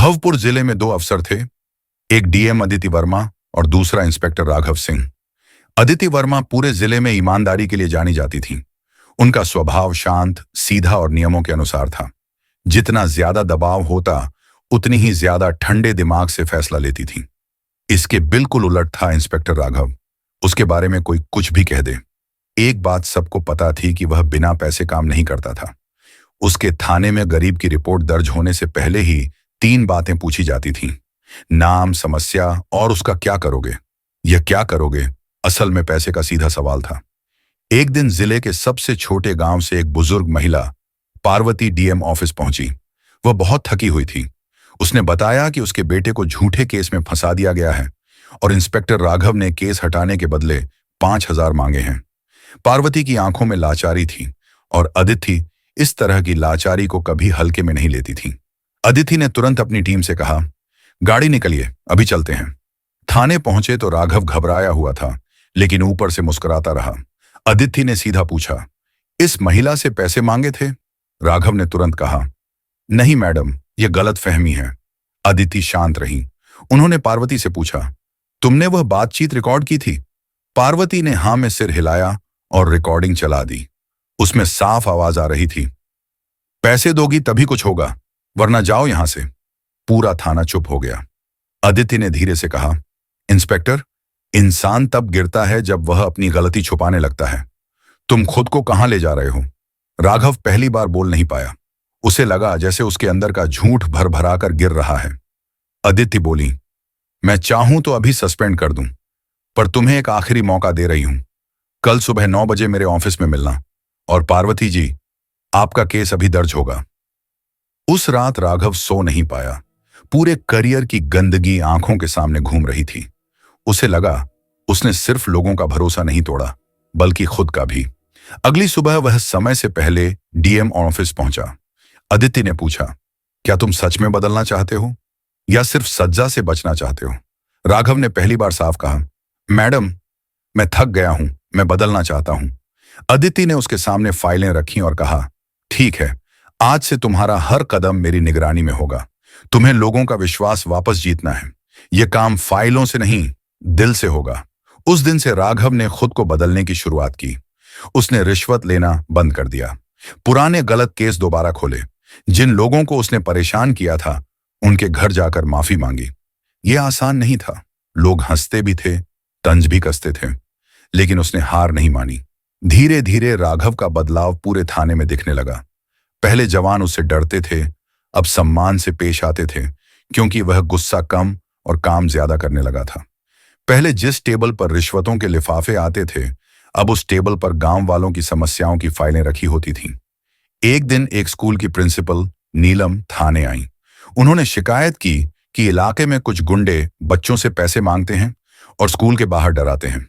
भवपुर जिले में दो अफसर थे, एक डीएम अदिति वर्मा और दूसरा इंस्पेक्टर राघव सिंह। अदिति वर्मा पूरे जिले में ईमानदारी के लिए जानी जाती थीं। उनका स्वभाव शांत, सीधा और नियमों के अनुसार था। जितना ज्यादा दबाव होता, उतनी ही ज्यादा ठंडे दिमाग से फैसला लेती थीं। इसके बिल्कुल उलट था इंस्पेक्टर राघव। उसके बारे में कोई कुछ भी कह दे, एक बात सबको पता थी कि वह बिना पैसे काम नहीं करता था। उसके थाने में गरीब की रिपोर्ट दर्ज होने से पहले ही 3 बातें पूछी जाती थीं: नाम, समस्या और उसका क्या करोगे। यह क्या करोगे असल में पैसे का सीधा सवाल था। एक दिन जिले के सबसे छोटे गांव से एक बुजुर्ग महिला पार्वती डीएम ऑफिस पहुंची। वह बहुत थकी हुई थी। उसने बताया कि उसके बेटे को झूठे केस में फंसा दिया गया है और इंस्पेक्टर राघव ने केस हटाने के बदले 5,000 मांगे हैं। पार्वती की आंखों में लाचारी थी और अदिति इस तरह की लाचारी को कभी हल्के में नहीं लेती थी। अदिति ने तुरंत अपनी टीम से कहा, गाड़ी निकलिए, अभी चलते हैं। थाने पहुंचे तो राघव घबराया हुआ था, लेकिन ऊपर से मुस्कुराता रहा। अदिति ने सीधा पूछा, इस महिला से पैसे मांगे थे? राघव ने तुरंत कहा, नहीं मैडम, यह गलत फहमी है। अदिति शांत रही। उन्होंने पार्वती से पूछा, तुमने वह बातचीत रिकॉर्ड की थी? पार्वती ने हां में सिर हिलाया और रिकॉर्डिंग चला दी। उसमें साफ आवाज आ रही थी, पैसे दोगी तभी कुछ होगा, वरना जाओ यहां से। पूरा थाना चुप हो गया। अदिति ने धीरे से कहा, इंस्पेक्टर, इंसान तब गिरता है जब वह अपनी गलती छुपाने लगता है। तुम खुद को कहां ले जा रहे हो? राघव पहली बार बोल नहीं पाया। उसे लगा जैसे उसके अंदर का झूठ भर भरा कर गिर रहा है। अदिति बोली, मैं चाहूं तो अभी सस्पेंड कर दूं, पर तुम्हें एक आखिरी मौका दे रही हूं। कल सुबह 9 बजे मेरे ऑफिस में मिलना। और पार्वती जी, आपका केस अभी दर्ज होगा। उस रात राघव सो नहीं पाया। पूरे करियर की गंदगी आंखों के सामने घूम रही थी। उसे लगा उसने सिर्फ लोगों का भरोसा नहीं तोड़ा, बल्कि खुद का भी। अगली सुबह वह समय से पहले डीएम ऑफिस पहुंचा। अदिति ने पूछा, क्या तुम सच में बदलना चाहते हो या सिर्फ सज्जा से बचना चाहते हो? राघव ने पहली बार साफ कहा, मैडम, मैं थक गया हूं, मैं बदलना चाहता हूं। अदिति ने उसके सामने फाइलें रखी और कहा, ठीक है, आज से तुम्हारा हर कदम मेरी निगरानी में होगा। तुम्हें लोगों का विश्वास वापस जीतना है। यह काम फाइलों से नहीं, दिल से होगा। उस दिन से राघव ने खुद को बदलने की शुरुआत की। उसने रिश्वत लेना बंद कर दिया, पुराने गलत केस दोबारा खोले, जिन लोगों को उसने परेशान किया था उनके घर जाकर माफी मांगी। यह आसान नहीं था। लोग हंसते भी थे, तंज भी कसते थे, लेकिन उसने हार नहीं मानी। धीरे धीरे राघव का बदलाव पूरे थाने में दिखने लगा। पहले जवान उससे डरते थे, अब सम्मान से पेश आते थे, क्योंकि वह गुस्सा कम और काम ज्यादा करने लगा था। पहले जिस टेबल पर रिश्वतों के लिफाफे आते थे, अब उस टेबल पर गांव वालों की समस्याओं की फाइलें रखी होती थीं। एक दिन एक स्कूल की प्रिंसिपल नीलम थाने आई। उन्होंने शिकायत की कि इलाके में कुछ गुंडे बच्चों से पैसे मांगते हैं और स्कूल के बाहर डराते हैं।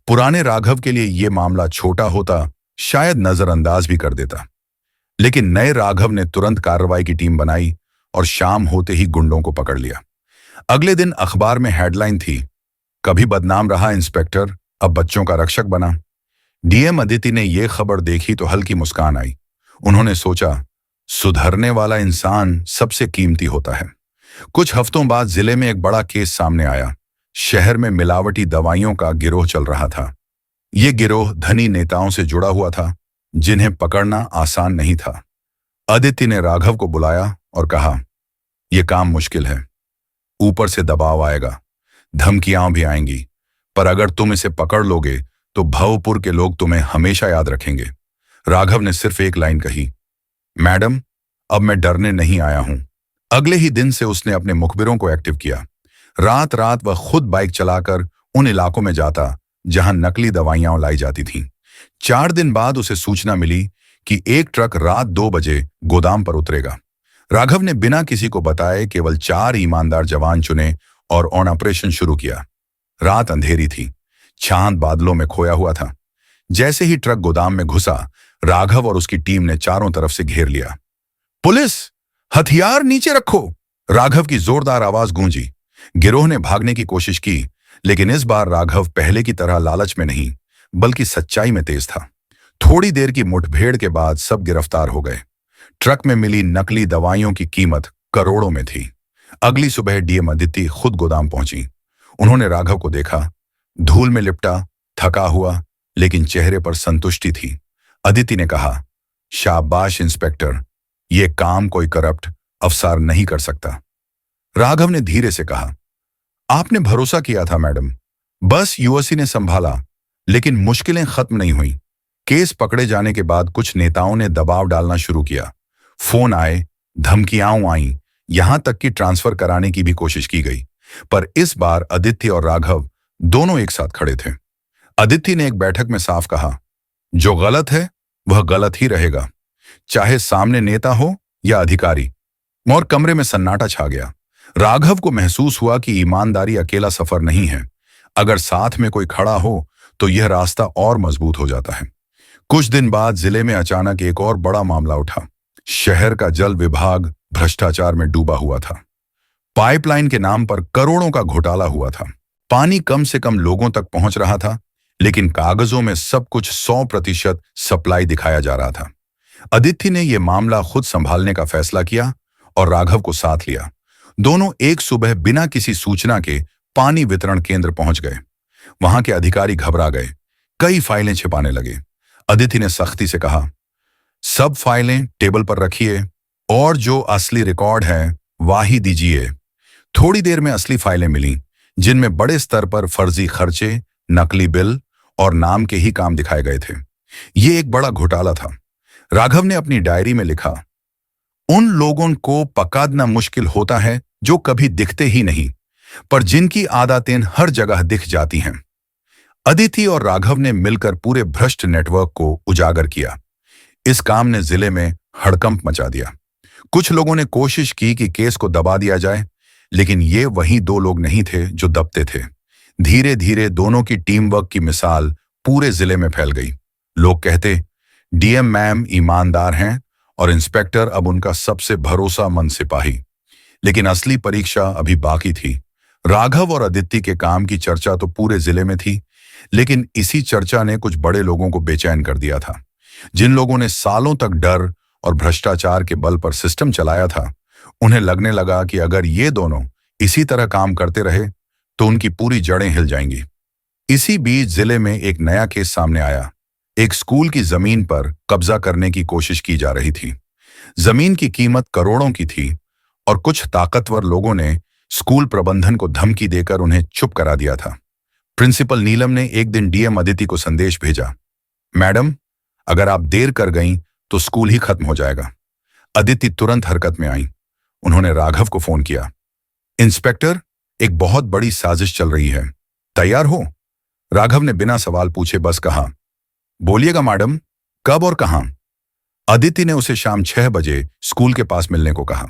पुराने राघव के लिए यह मामला छोटा होता, शायद नजरअंदाज भी कर देता, लेकिन नए राघव ने तुरंत कार्रवाई की टीम बनाई और शाम होते ही गुंडों को पकड़ लिया। अगले दिन अखबार में हेडलाइन थी, कभी बदनाम रहा इंस्पेक्टर, अब बच्चों का रक्षक बना। डीएम अदिति ने यह खबर देखी तो हल्की मुस्कान आई। उन्होंने सोचा, सुधरने वाला इंसान सबसे कीमती होता है। कुछ हफ्तों बाद जिले में एक बड़ा केस सामने आया। शहर में मिलावटी दवाइयों का गिरोह चल रहा था। यह गिरोह धनी नेताओं से जुड़ा हुआ था, जिन्हें पकड़ना आसान नहीं था। अदिति ने राघव को बुलाया और कहा, यह काम मुश्किल है। ऊपर से दबाव आएगा, धमकियां भी आएंगी, पर अगर तुम इसे पकड़ लोगे तो भवपुर के लोग तुम्हें हमेशा याद रखेंगे। राघव ने सिर्फ एक लाइन कही, मैडम, अब मैं डरने नहीं आया हूं। अगले ही दिन से उसने अपने मुखबिरों को एक्टिव किया। रात रात वह खुद बाइक चलाकर उन इलाकों में जाता जहां नकली दवाइयां लाई जाती थीं। 4 दिन बाद उसे सूचना मिली कि एक ट्रक रात 2 बजे गोदाम पर उतरेगा। राघव ने बिना किसी को बताए केवल 4 ईमानदार जवान चुने और ऑन ऑपरेशन शुरू किया। रात अंधेरी थी, चांद बादलों में खोया हुआ था। जैसे ही ट्रक गोदाम में घुसा, राघव और उसकी टीम ने चारों तरफ से घेर लिया। पुलिस, हथियार नीचे रखो, राघव की जोरदार आवाज गूंजी। गिरोह ने भागने की कोशिश की, लेकिन इस बार राघव पहले की तरह लालच में नहीं, बल्कि सच्चाई में तेज था। थोड़ी देर की मुठभेड़ के बाद सब गिरफ्तार हो गए। ट्रक में मिली नकली दवाइयों की कीमत करोड़ों में थी। अगली सुबह डीएम अदिति खुद गोदाम पहुंची। उन्होंने राघव को देखा, धूल में लिपटा, थका हुआ, लेकिन चेहरे पर संतुष्टि थी। अदिति ने कहा, शाबाश इंस्पेक्टर, ये काम कोई करप्ट अफसर नहीं कर सकता। राघव ने धीरे से कहा, आपने भरोसा किया था मैडम, बस यूएससी ने संभाला, लेकिन मुश्किलें खत्म नहीं हुई। केस पकड़े जाने के बाद कुछ नेताओं ने दबाव डालना शुरू किया। फोन आए, धमकियां आईं, यहां तक कि ट्रांसफर कराने की भी कोशिश की गई। पर इस बार अदिति और राघव दोनों एक साथ खड़े थे। अदिति ने एक बैठक में साफ कहा, जो गलत है वह गलत ही रहेगा, चाहे सामने नेता हो या अधिकारी। और कमरे में सन्नाटा छा गया। राघव को महसूस हुआ कि ईमानदारी अकेला सफर नहीं है, अगर साथ में कोई खड़ा हो तो यह रास्ता और मजबूत हो जाता है। कुछ दिन बाद जिले में अचानक एक और बड़ा मामला उठा। शहर का जल विभाग भ्रष्टाचार में डूबा हुआ था। पाइपलाइन के नाम पर करोड़ों का घोटाला हुआ था। पानी कम से कम लोगों तक पहुंच रहा था, लेकिन कागजों में सब कुछ 100% सप्लाई दिखाया जा रहा था। अदिति ने यह मामला खुद संभालने का फैसला किया और राघव को साथ लिया। दोनों एक सुबह बिना किसी सूचना के पानी वितरण केंद्र पहुंच गए। वहां के अधिकारी घबरा गए, कई फाइलें छिपाने लगे। अदिति ने सख्ती से कहा, सब फाइलें टेबल पर रखिए और जो असली रिकॉर्ड है वही दीजिए। थोड़ी देर में असली फाइलें मिली, जिनमें बड़े स्तर पर फर्जी खर्चे, नकली बिल और नाम के ही काम दिखाए गए थे। ये एक बड़ा घोटाला था। राघव ने अपनी डायरी में लिखा, उन लोगों को पकड़ना मुश्किल होता है जो कभी दिखते ही नहीं, पर जिनकी आदतें हर जगह दिख जाती हैं। अदिति और राघव ने मिलकर पूरे भ्रष्ट नेटवर्क को उजागर किया। इस काम ने जिले में हड़कंप मचा दिया। कुछ लोगों ने कोशिश की कि केस को दबा दिया जाए, लेकिन ये वही दो लोग नहीं थे जो दबते थे। धीरे धीरे दोनों की टीम वर्क की मिसाल पूरे जिले में फैल गई। लोग कहते, डीएम मैम ईमानदार हैं और इंस्पेक्टर अब उनका सबसे भरोसामंद सिपाही। लेकिन असली परीक्षा अभी बाकी थी। राघव और अदिति के काम की चर्चा तो पूरे जिले में थी, लेकिन इसी चर्चा ने कुछ बड़े लोगों को बेचैन कर दिया था। जिन लोगों ने सालों तक डर और भ्रष्टाचार के बल पर सिस्टम चलाया था, उन्हें लगने लगा कि अगर ये दोनों इसी तरह काम करते रहे तो उनकी पूरी जड़ें हिल जाएंगी। इसी बीच जिले में एक नया केस सामने आया। एक स्कूल की जमीन पर कब्जा करने की कोशिश की जा रही थी। जमीन की कीमत करोड़ों की थी और कुछ ताकतवर लोगों ने स्कूल प्रबंधन को धमकी देकर उन्हें चुप करा दिया था। प्रिंसिपल नीलम ने एक दिन डीएम अदिति को संदेश भेजा, मैडम, अगर आप देर कर गईं तो स्कूल ही खत्म हो जाएगा। अदिति तुरंत हरकत में आई। उन्होंने राघव को फोन किया, इंस्पेक्टर, एक बहुत बड़ी साजिश चल रही है, तैयार हो? राघव ने बिना सवाल पूछे बस कहा, बोलिएगा मैडम, कब और कहां? अदिति ने उसे शाम 6 बजे स्कूल के पास मिलने को कहा।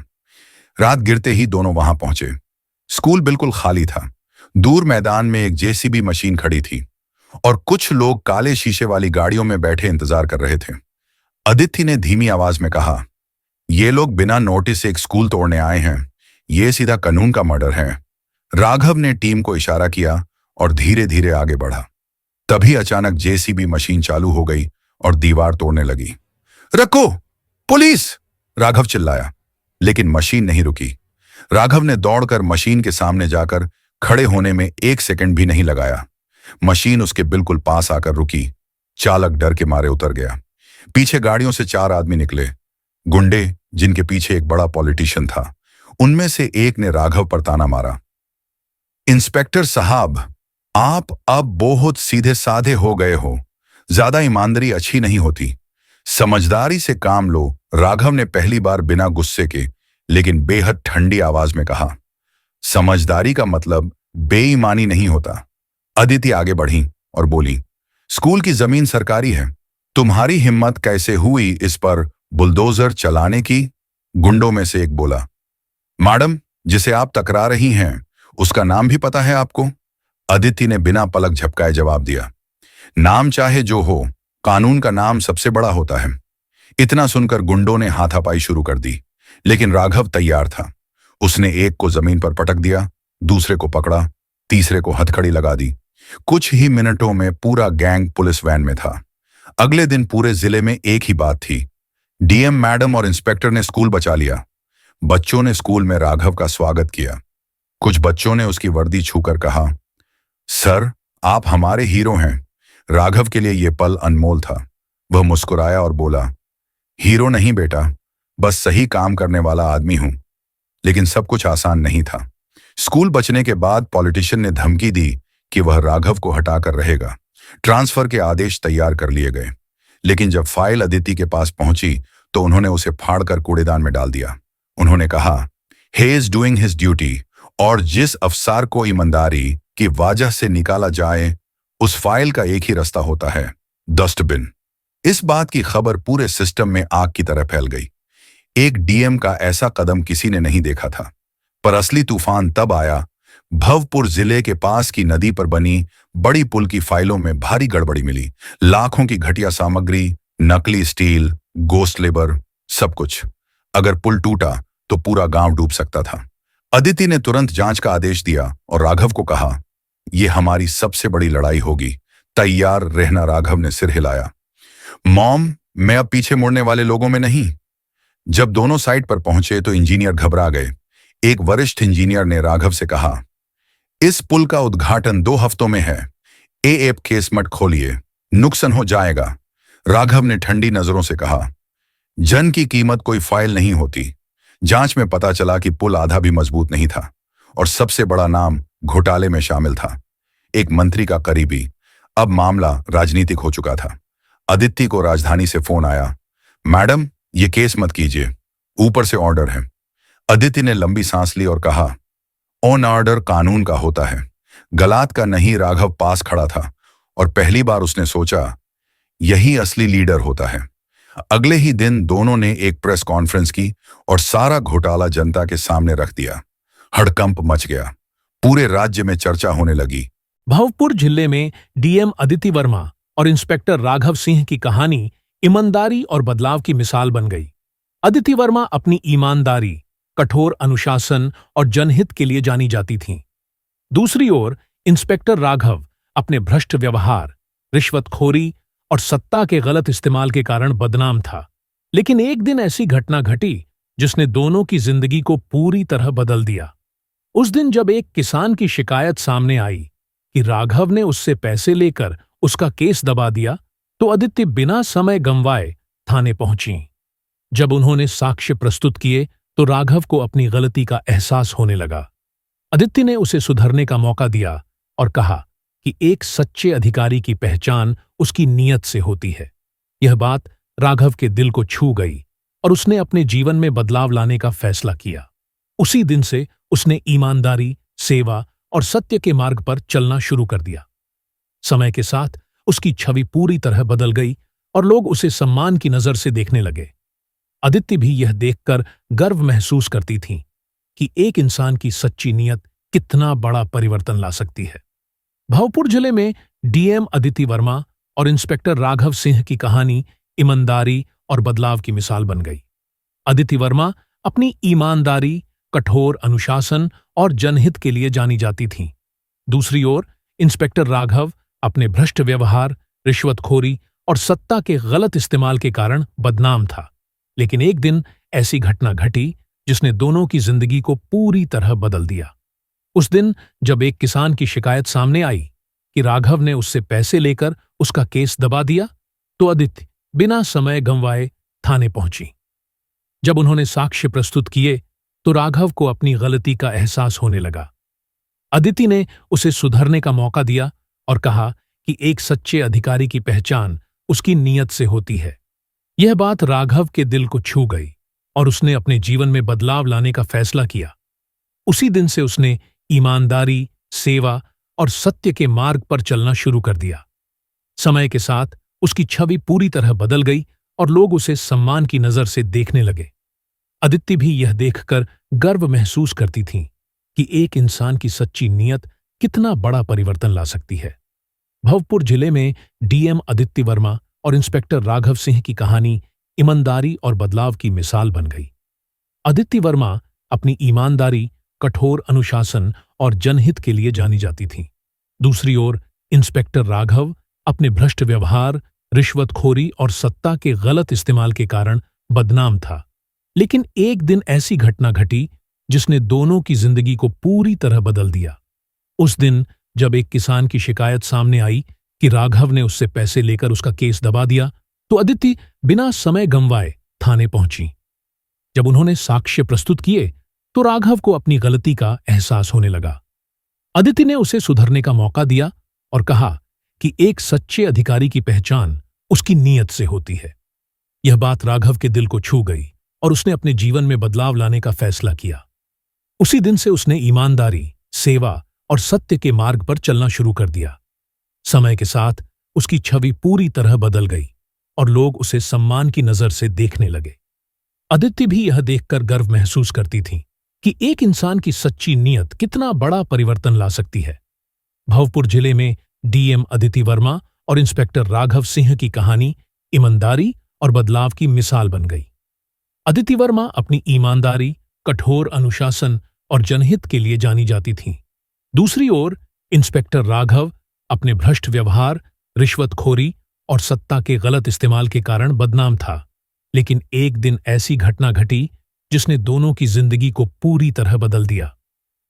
रात गिरते ही दोनों वहां पहुंचे। स्कूल बिल्कुल खाली था। दूर मैदान में एक जेसीबी मशीन खड़ी थी और कुछ लोग काले शीशे वाली गाड़ियों में बैठे इंतजार कर रहे थे। अदिति ने धीमी आवाज में कहा, ये लोग बिना नोटिस एक स्कूल तोड़ने आए हैं, ये सीधा कानून का मर्डर है। राघव ने टीम को इशारा किया और धीरे धीरे आगे बढ़ा। तभी अचानक जेसीबी मशीन चालू हो गई और दीवार तोड़ने लगी। रखो, पुलिस! राघव चिल्लाया, लेकिन मशीन नहीं रुकी। राघव ने दौड़कर मशीन के सामने जाकर खड़े होने में 1 सेकंड भी नहीं लगाया। मशीन उसके बिल्कुल पास आकर रुकी। चालक डर के मारे उतर गया। पीछे गाड़ियों से 4 आदमी निकले, गुंडे, जिनके पीछे एक बड़ा पॉलिटिशियन था। उनमें से एक ने राघव पर ताना मारा, इंस्पेक्टर साहब, आप अब बहुत सीधे साधे हो गए हो, ज्यादा ईमानदारी अच्छी नहीं होती, समझदारी से काम लो। राघव ने पहली बार बिना गुस्से के लेकिन बेहद ठंडी आवाज में कहा, समझदारी का मतलब बेईमानी नहीं होता। अदिति आगे बढ़ी और बोली, स्कूल की जमीन सरकारी है, तुम्हारी हिम्मत कैसे हुई इस पर बुलडोजर चलाने की? गुंडों में से एक बोला, मैडम, जिसे आप टकरा रही हैं उसका नाम भी पता है आपको? अदिति ने बिना पलक झपकाए जवाब दिया, नाम चाहे जो हो, कानून का नाम सबसे बड़ा होता है। इतना सुनकर गुंडों ने हाथापाई शुरू कर दी, लेकिन राघव तैयार था। उसने एक को जमीन पर पटक दिया, दूसरे को पकड़ा, तीसरे को हथकड़ी लगा दी। कुछ ही मिनटों में पूरा गैंग पुलिस वैन में था। अगले दिन पूरे जिले में एक ही बात थी, डीएम मैडम और इंस्पेक्टर ने स्कूल बचा लिया। बच्चों ने स्कूल में राघव का स्वागत किया। कुछ बच्चों ने उसकी वर्दी छूकर कहा, सर, आप हमारे हीरो हैं। राघव के लिए यह पल अनमोल था। वह मुस्कुराया और बोला, हीरो नहीं बेटा, बस सही काम करने वाला आदमी हूं। लेकिन सब कुछ आसान नहीं था। स्कूल बचने के बाद पॉलिटिशियन ने धमकी दी कि वह राघव को हटाकर रहेगा। ट्रांसफर के आदेश तैयार कर लिए गए, लेकिन जब फाइल अदिति के पास पहुंची तो उन्होंने उसे फाड़कर कूड़ेदान में डाल दिया। उन्होंने कहा, he is doing his duty, और जिस अफसर को ईमानदारी की वजह से निकाला जाए, उस फाइल का एक ही रास्ता होता है, डस्टबिन। इस बात की खबर पूरे सिस्टम में आग की तरह फैल गई। एक डीएम का ऐसा कदम किसी ने नहीं देखा था। पर असली तूफान तब आया, भवपुर जिले के पास की नदी पर बनी बड़ी पुल की फाइलों में भारी गड़बड़ी मिली। लाखों की घटिया सामग्री, नकली स्टील, गोस्ट लेबर, सब कुछ। अगर पुल टूटा तो पूरा गांव डूब सकता था। अदिति ने तुरंत जांच का आदेश दिया और राघव को कहा, यह हमारी सबसे बड़ी लड़ाई होगी, तैयार रहना। राघव ने सिर हिलाया। मॉम, मैं अब पीछे मुड़ने वाले लोगों में नहीं। जब दोनों साइट पर पहुंचे तो इंजीनियर घबरा गए। एक वरिष्ठ इंजीनियर ने राघव से कहा, इस पुल का उद्घाटन 2 हफ्तों में है। एएप केस मत खोलिए, नुकसान हो जाएगा। राघव ने ठंडी नजरों से कहा, जन की कीमत कोई फाइल नहीं होती। जांच में पता चला कि पुल आधा भी मजबूत नहीं था और सबसे बड़ा नाम घोटाले में शामिल था, एक मंत्री का करीबी। अब मामला राजनीतिक हो चुका था। अदिति को राजधानी से फोन आया, मैडम, ये केस मत कीजिए, ऊपर से ऑर्डर है। अदिति ने लंबी सांस ली और कहा, ऑन ऑर्डर कानून का होता है, गलात का नहीं। राघव पास खड़ा था और पहली बार उसने सोचा, यही असली लीडर होता है। अगले ही दिन दोनों ने एक प्रेस कॉन्फ्रेंस की और सारा घोटाला जनता के सामने रख दिया। हड़कंप मच गया। पूरे राज्य में चर्चा होने लगी। भवपुर जिले में डीएम अदिति वर्मा और इंस्पेक्टर राघव सिंह की कहानी ईमानदारी और बदलाव की मिसाल बन गई। अदिति वर्मा अपनी ईमानदारी, कठोर अनुशासन और जनहित के लिए जानी जाती थीं। दूसरी ओर इंस्पेक्टर राघव अपने भ्रष्ट व्यवहार, रिश्वतखोरी और सत्ता के गलत इस्तेमाल के कारण बदनाम था। लेकिन एक दिन ऐसी घटना घटी जिसने दोनों की जिंदगी को पूरी तरह बदल दिया। उस दिन जब एक किसान की शिकायत सामने आई कि राघव ने उससे पैसे लेकर उसका केस दबा दिया, तो अदिति बिना समय गंवाए थाने पहुंची। जब उन्होंने साक्ष्य प्रस्तुत किए तो राघव को अपनी गलती का एहसास होने लगा। अदिति ने उसे सुधरने का मौका दिया और कहा कि एक सच्चे अधिकारी की पहचान उसकी नीयत से होती है। यह बात राघव के दिल को छू गई और उसने अपने जीवन में बदलाव लाने का फैसला किया। उसी दिन से उसने ईमानदारी, सेवा और सत्य के मार्ग पर चलना शुरू कर दिया। समय के साथ उसकी छवि पूरी तरह बदल गई और लोग उसे सम्मान की नजर से देखने लगे। अदिति भी यह देखकर गर्व महसूस करती थीं कि एक इंसान की सच्ची नीयत कितना बड़ा परिवर्तन ला सकती है। भवपुर जिले में डीएम अदिति वर्मा और इंस्पेक्टर राघव सिंह की कहानी ईमानदारी और बदलाव की मिसाल बन गई। अदिति वर्मा अपनी ईमानदारी, कठोर अनुशासन और जनहित के लिए जानी जाती थीं। दूसरी ओर इंस्पेक्टर राघव अपने भ्रष्ट व्यवहार, रिश्वतखोरी और सत्ता के गलत इस्तेमाल के कारण बदनाम था। लेकिन एक दिन ऐसी घटना घटी जिसने दोनों की जिंदगी को पूरी तरह बदल दिया। उस दिन जब एक किसान की शिकायत सामने आई कि राघव ने उससे पैसे लेकर उसका केस दबा दिया, तो अदिति बिना समय गंवाए थाने पहुंची। जब उन्होंने साक्ष्य प्रस्तुत किए तो राघव को अपनी गलती का एहसास होने लगा। अदिति ने उसे सुधरने का मौका दिया और कहा कि एक सच्चे अधिकारी की पहचान उसकी नीयत से होती है। यह बात राघव के दिल को छू गई और उसने अपने जीवन में बदलाव लाने का फैसला किया। उसी दिन से उसने ईमानदारी, सेवा और सत्य के मार्ग पर चलना शुरू कर दिया। समय के साथ उसकी छवि पूरी तरह बदल गई और लोग उसे सम्मान की नजर से देखने लगे। अदिति भी यह देखकर गर्व महसूस करती थीं कि एक इंसान की सच्ची नीयत कितना बड़ा परिवर्तन ला सकती है। भवपुर जिले में डीएम अदिति वर्मा और इंस्पेक्टर राघव सिंह की कहानी ईमानदारी और बदलाव की मिसाल बन गई। अदिति वर्मा अपनी ईमानदारी, कठोर अनुशासन और जनहित के लिए जानी जाती थीं। दूसरी ओर इंस्पेक्टर राघव अपने भ्रष्ट व्यवहार, रिश्वतखोरी और सत्ता के गलत इस्तेमाल के कारण बदनाम था। लेकिन एक दिन ऐसी घटना घटी जिसने दोनों की जिंदगी को पूरी तरह बदल दिया। उस दिन जब एक किसान की शिकायत सामने आई कि राघव ने उससे पैसे लेकर उसका केस दबा दिया, तो अदिति बिना समय गंवाए थाने पहुंची। जब उन्होंने साक्ष्य प्रस्तुत किए तो राघव को अपनी गलती का एहसास होने लगा। अदिति ने उसे सुधरने का मौका दिया और कहा कि एक सच्चे अधिकारी की पहचान उसकी नीयत से होती है। यह बात राघव के दिल को छू गई और उसने अपने जीवन में बदलाव लाने का फैसला किया। उसी दिन से उसने ईमानदारी, सेवा और सत्य के मार्ग पर चलना शुरू कर दिया। समय के साथ उसकी छवि पूरी तरह बदल गई और लोग उसे सम्मान की नजर से देखने लगे। अदिति भी यह देखकर गर्व महसूस करती थी कि एक इंसान की सच्ची नीयत कितना बड़ा परिवर्तन ला सकती है। भवपुर जिले में डीएम अदिति वर्मा और इंस्पेक्टर राघव सिंह की कहानी ईमानदारी और बदलाव की मिसाल बन गई। अदिति वर्मा अपनी ईमानदारी, कठोर अनुशासन और जनहित के लिए जानी जाती थीं। दूसरी ओर इंस्पेक्टर राघव अपने भ्रष्ट व्यवहार, रिश्वतखोरी और सत्ता के गलत इस्तेमाल के कारण बदनाम था। लेकिन एक दिन ऐसी घटना घटी जिसने दोनों की जिंदगी को पूरी तरह बदल दिया।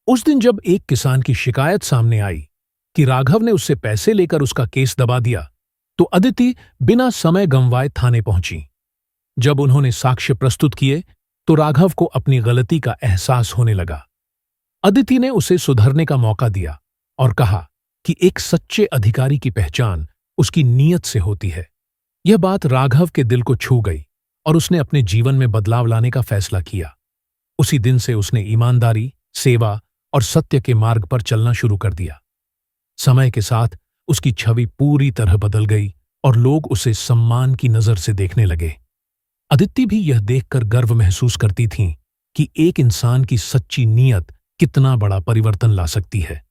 उस दिन जब एक किसान की शिकायत सामने आई कि राघव ने उससे पैसे लेकर उसका केस दबा दिया, तो अदिति बिना समय गंवाए थाने पहुंची। जब उन्होंने साक्ष्य प्रस्तुत किए तो राघव को अपनी गलती का एहसास होने लगा। अदिति ने उसे सुधरने का मौका दिया और कहा कि एक सच्चे अधिकारी की पहचान उसकी नीयत से होती है। यह बात राघव के दिल को छू गई और उसने अपने जीवन में बदलाव लाने का फैसला किया। उसी दिन से उसने ईमानदारी, सेवा और सत्य के मार्ग पर चलना शुरू कर दिया। समय के साथ उसकी छवि पूरी तरह बदल गई और लोग उसे सम्मान की नजर से देखने लगे। अदिति भी यह देखकर गर्व महसूस करती थीं कि एक इंसान की सच्ची नीयत कितना बड़ा परिवर्तन ला सकती है।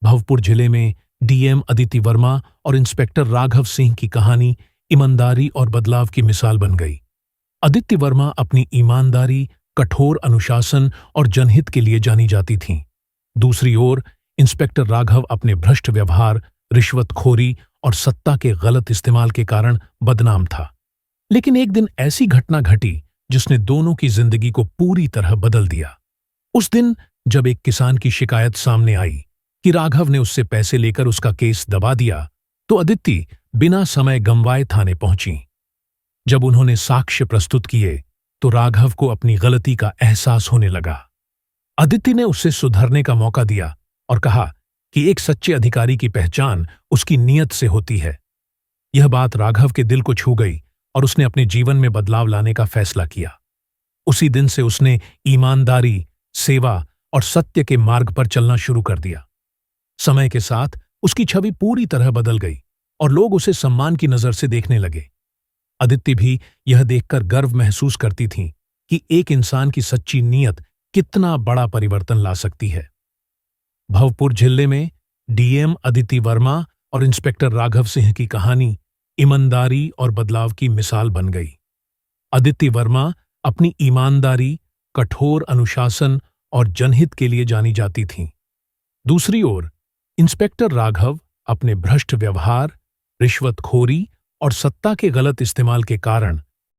भवपुर जिले में डीएम अदिति वर्मा और इंस्पेक्टर राघव सिंह की कहानी ईमानदारी और बदलाव की मिसाल बन गई। अदिति वर्मा अपनी ईमानदारी, कठोर अनुशासन और जनहित के लिए जानी जाती थीं। दूसरी ओर इंस्पेक्टर राघव अपने भ्रष्ट व्यवहार, रिश्वतखोरी और सत्ता के गलत इस्तेमाल के कारण बदनाम था। लेकिन एक दिन ऐसी घटना घटी जिसने दोनों की जिंदगी को पूरी तरह बदल दिया। उस दिन जब एक किसान की शिकायत सामने आई कि राघव ने उससे पैसे लेकर उसका केस दबा दिया, तो अदिति बिना समय गंवाए थाने पहुंची। जब उन्होंने साक्ष्य प्रस्तुत किए तो राघव को अपनी गलती का एहसास होने लगा। अदिति ने उसे सुधरने का मौका दिया और कहा कि एक सच्चे अधिकारी की पहचान उसकी नीयत से होती है। यह बात राघव के दिल को छू गई और उसने अपने जीवन में बदलाव लाने का फैसला किया। उसी दिन से उसने ईमानदारी, सेवा और सत्य के मार्ग पर चलना शुरू कर दिया। समय के साथ उसकी छवि पूरी तरह बदल गई और लोग उसे सम्मान की नजर से देखने लगे। अदिति भी यह देखकर गर्व महसूस करती थीं कि एक इंसान की सच्ची नीयत कितना बड़ा परिवर्तन ला सकती है। भवपुर जिले में डीएम अदिति वर्मा और इंस्पेक्टर राघव सिंह की कहानी ईमानदारी और बदलाव की मिसाल बन गई। अदिति वर्मा अपनी ईमानदारी, कठोर अनुशासन और जनहित के लिए जानी जाती थीं। दूसरी ओर इंस्पेक्टर राघव अपने भ्रष्ट व्यवहार, रिश्वतखोरी और सत्ता के गलत इस्तेमाल के कारण